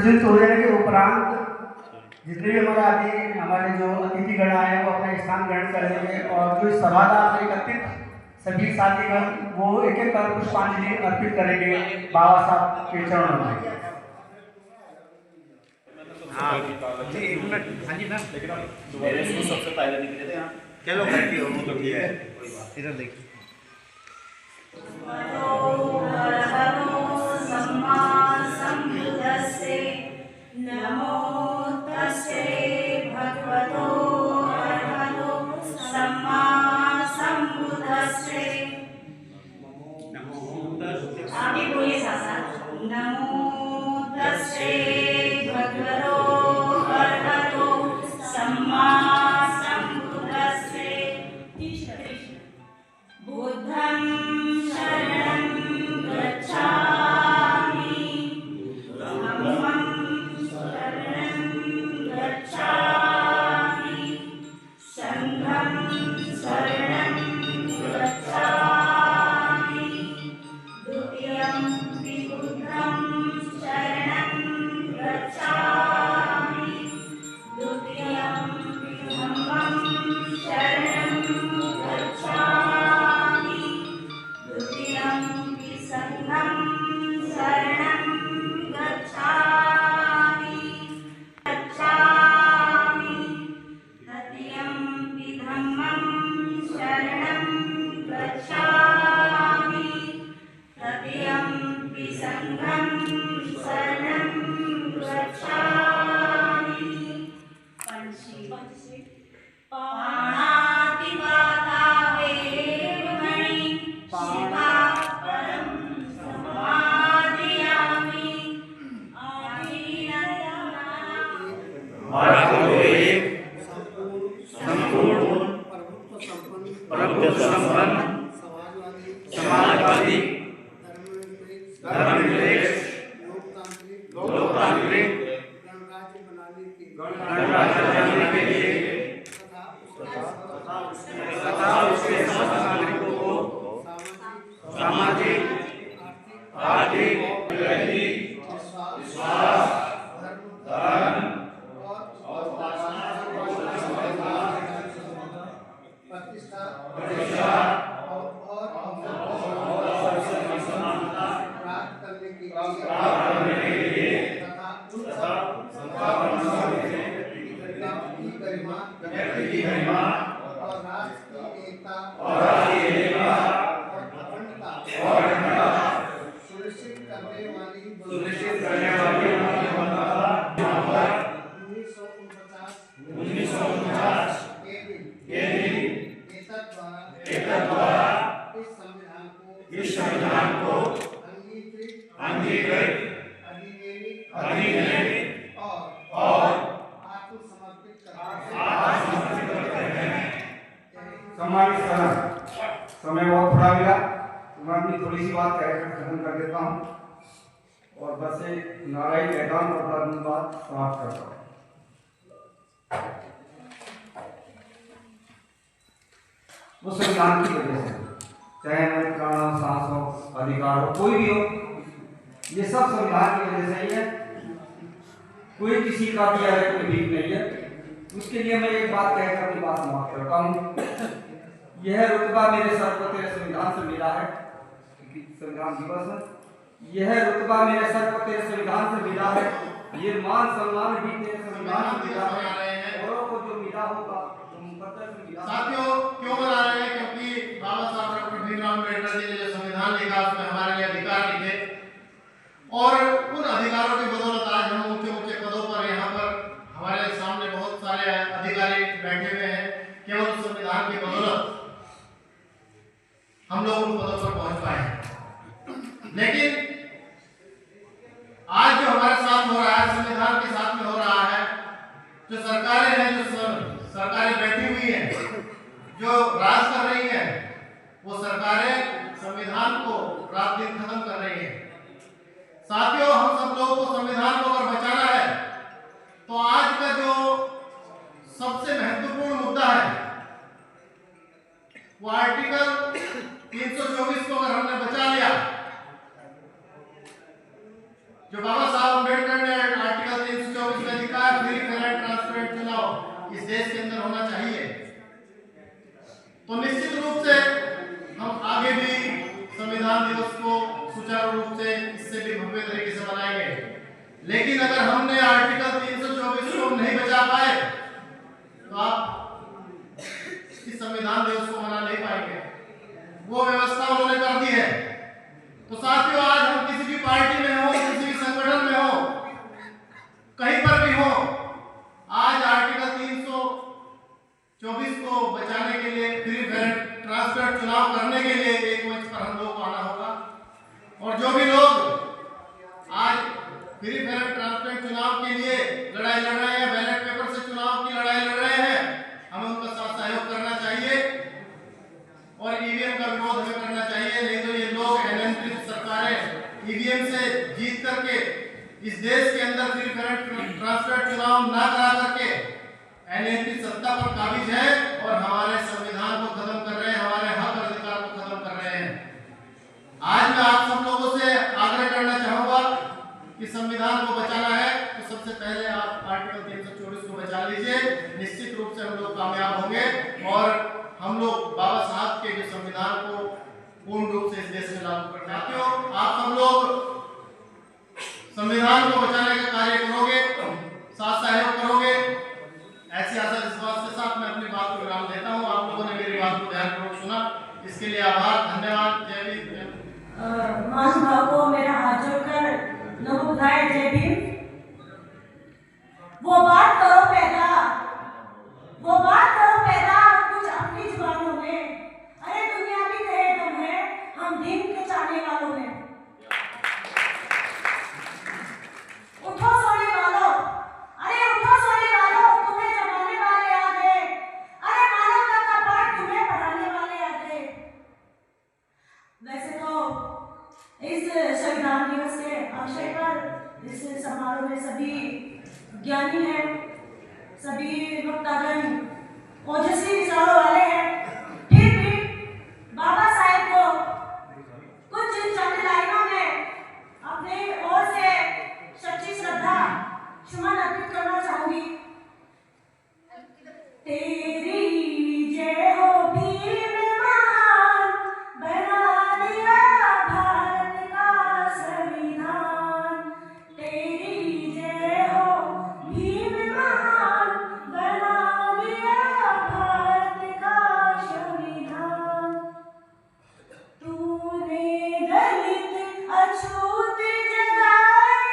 प्रज्वलित हो जाने के उपरांत जितने भी हमारे जो अतिथिगण आए हैं वो अपना स्थान ग्रहण कर लेंगे और जो सभा का एकत्रित सभी साथीगण वो एक एक कर पुष्पांजलि अर्पित करेंगे बाबा साहब के चरणों में। हाँ जी, एक मिनट। हाँ जी मैम, मेरे से सबसे पहले निकले थे आप। चलो बैठी हो, तो ठीक है, इधर देखिए। नमो तस्से भगवतो अरहतो सम्मा सम्बुद्धस्से। आगे बोलिए साथ, नमो तस्से भगवतो अरहतो सम्मा सम्बुद्धस्से। बुद्धं शरणं गच्छामि, धम्मं शरणं गच्छामि, संघं शरणं गच्छामि, द्वितीयंपि बुद्धं शरणं गच्छामि, द्वितीयंपि धम्मं शरणं गच्छामि, द्वितीयंपि संघं शरणं गच्छामि, तृतीयंपि धम्मं शरणं गच्छामि, तृतीयंपि संघं शरणं गच्छामि। पाणातिपाता वेरमणि शिवापरं समादयामि, समाजवादी, धर्मनिरपेक्ष, लोकतांत्रिक गणराज्य बनाने के लिए तथा उसके समस्त नागरिकों को सामाजिक, आर्थिक, विश्वास, धर्म और प्रतिष्ठा प्राप्त करने के लिए तथा व्यक्ति की गरिमा और राष्ट्र की एकता और अखंडता सुनिश्चित करने वाली 1949 के दिन एतत् द्वारा इस संविधान को अंगीकृत, अधिनियमित और आत्मसमर्पित करते हैं। सम्मानित सदन, समय बहुत थोड़ा मिला तो मैं अपनी थोड़ी सी बात कहकर खत्म कर देता हूँ और बस एक नारायण मैदान और धन्यवाद समाप्त करता हूँ। वो संविधान की वजह से, चाहे मैं प्राण हो, सांस हो, अधिकार हो, कोई भी हो, ये सब संविधान की वजह से ही है। कोई किसी का दिया है, कोई भीख नहीं है। उसके लिए मैं एक बात कहकर अपनी बात समाप्त करता हूँ। यह रुतबा मेरे सर को तेरे संविधान से मिला है, संविधान दिवस है। यह रुतबा मेरे सर को तेरे संविधान से मिला है, ये मान सम्मान भी तेरे संविधान से मिला है। औरों को जो मिला होगा तो मुकद्दर से मिला। साथियों, क्यों बना रहे हैं? क्योंकि बाबा साहब डॉक्टर भीमराव अम्बेडकर जी ने जो संविधान लिखा उसमें हमारे लिए अधिकार लिखे और उन अधिकारों की बदौलत आज हम ऊंचे ऊंचे पदों पर यहाँ पर हमारे सामने बहुत सारे अधिकारी बैठे हुए हैं। केवल उस संविधान की बदौलत हम लोग उन पदों पर पहुंच पाए हैं। लेकिन आज जो हमारे साथ हो रहा है, संविधान के साथ में हो रहा है, जो सरकारें हैं, जो सरकारें बैठी हुई हैं, जो राज कर रही हैं, वो सरकारें संविधान को रात दिन खत्म कर रही हैं। साथियों, हम सब लोगों को संविधान को अगर बचाना है तो आज का जो सबसे महत्वपूर्ण मुद्दा है वो आर्टिकल 324 को अगर हमने बचा लिया जो बाबा साहब अम्बेडकर ने आर्टिकल 324 में लिखा है, फ्री फेयर एंड ट्रांसपेरेंट चुनाव इस देश के अंदर होना चाहिए, तो निश्चित रूप से हम आगे भी संविधान दिवस को सुचारू रूप से इससे भी भव्य तरीके से मनाएंगे। लेकिन अगर हमने आर्टिकल 324 को नहीं बचा पाए तो आप इस संविधान दिवस को मना नहीं पाएंगे। वो व्यवस्था उन्होंने कर दी है। तो साथियों, आज हम किसी भी पार्टी में हो, किसी भी संगठन में हो, कहीं पर भी हो, आज आर्टिकल 324 को बचाने के लिए, फ्री फेयर ट्रांसपेरेंट चुनाव करने के लिए एक मंच पर हम लोग को आना होगा। और जो भी लोग आज फ्री फेयर ट्रांसपेरेंट चुनाव के लिए लड़ाई लड़ रहे हैं, बैलेट पेपर से चुनाव की लड़ाई लड़ रहे हैं, हमें उनका साथ सहयोग करना चाहिए और ईवीएम का विरोध हमें करना चाहिए। नहीं तो ये लोग अनियंत्रित सरकारें ईवीएम से जीत करके इस देश के अंदर फ्री फेयर ट्रांसपेरेंट चुनाव ना करा करके अनियंत्रित सत्ता पर काबिज है और हमारे संविधान को खत्म कर रहे हैं, हमारे हक अधिकार को खत्म कर रहे हैं। आज मैं आप सब लोगों से आग्रह करना चाहूंगा कि संविधान को बचाना है तो सबसे पहले आप आर्टिकल 324 को बचा लीजिए। निश्चित रूप से हम लोग कामयाब होंगे और हम लोग बाबा साहब के जो संविधान को पूर्ण रूप से इस देश में लागू कर पाएंगे। आप सब लोग संविधान को बचाने का कार्य करोगे, साथ सहयोग करोगे, ऐसी आशा विश्वास के साथ मैं अपनी बात को विराम देता हूँ। आप लोगों ने मेरी बात को ध्यानपूर्वक सुना, इसके लिए आभार, धन्यवाद। जय भीम। महानुभाव को मेरा हाथ जोड़कर नमो बुद्धाय, जय भीम। वो बात करो पैदा, वो बात करो पैदा कुछ अपनी जुबानों में। अरे दुनिया भी कहे तुम है, हम भीम के चाहने वालों में। उठो सोने वालों, अरे उठो सोने वालों, तुम्हें जमाने वाले आ गए। अरे मानवता का पाठ तुम्हें पढ़ाने वाले आ गए। वैसे तो इस संविधान दिवस के अवसर पर इस समारोह में सभी ज्ञानी हैं, सभी वक्तागण ओजस्वी विचारों वाले हैं। फिर भी बाबा साहेब को कुछ चंद लाइनों में अपने ओर से सच्ची श्रद्धा सुमन अर्पित करना चाहूंगी। तेरी जय हो भीम महान, बना दिया भारत का संविधान। तेरी जय हो भीम महान, बना दिया भारत का संविधान। तूने दलित अछूत जगाए,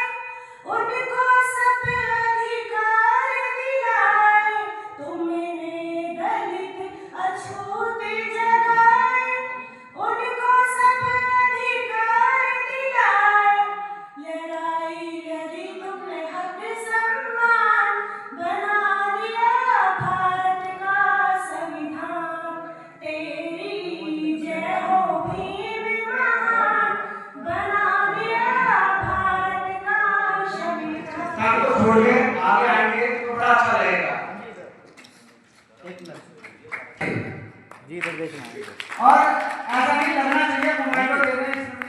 उनको सब अधिकार दिलाए। तुमने दलित अछूत जगाए, उनको सब अधिकार दिलाए। लड़ाई लड़ी तुमने हक सम्मान, बना दिया भारत का संविधान। तेरी जय हो भीम महान, बना दिया भारत का संविधान। साथ को छोड़ के आगे आएंगे तो बड़ा अच्छा रहेगा। जी, इधर देखना है। और ऐसा नहीं करना चाहिए, मोबाइल पर दे रहे हैं।